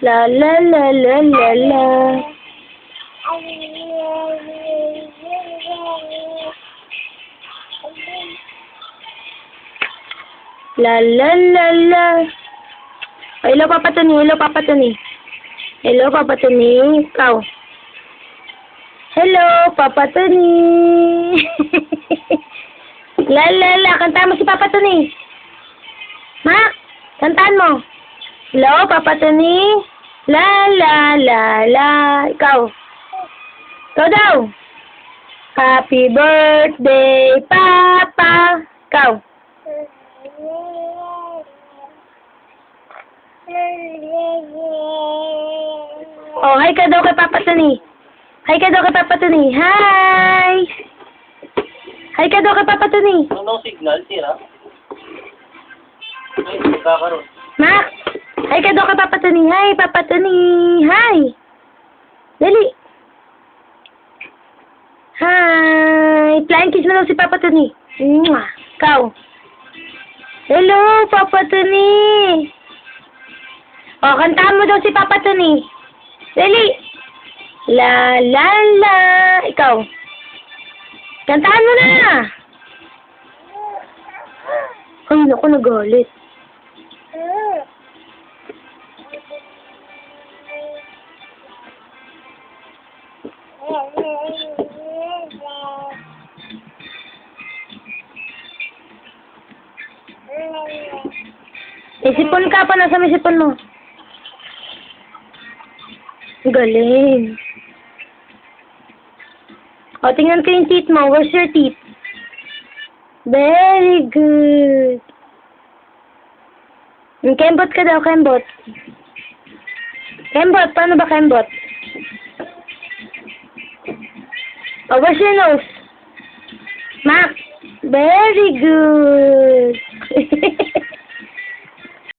La la la la la la. La la la la. Hello, Papa Tony. Hello, Papa Tony. Hello, Papa Tony. Ikaw. Hello, Papa Tony. La la la. Kantahan mo si Papa Tony. Mac, kantahan mo. Hello, Papa Tony. La la la la. Ikaw. Ikaw daw. Happy birthday, Papa. Ikaw. Oh, hi ka daw kay Papa Tony. Hi ka daw kay Papa Tony. Hi! Hi ka daw kay Papa Tony. Anong signal, tira? Ay, magkakaroon. Mac! Hi ka daw kay Papa Tony. Hi, Papa Tony. Hi! Dali. Hi! Flying kiss mo daw si Papa Tony. Mwah! Ikaw. Hello, Papa Tony. Oh, kantahan mo daw si Papa Tony. Dali. La, la, la. Ikaw. Kantahan mo na. Ay, naku, nagalit. Isipon ka pa. Nasa may sipon mo. Galing. O, tingnan ko yung teeth mo. Where's your teeth? Very good. Kembot ka daw, kembot. Kembot, paano ba kembot? O, where's your nose? Mac, very good.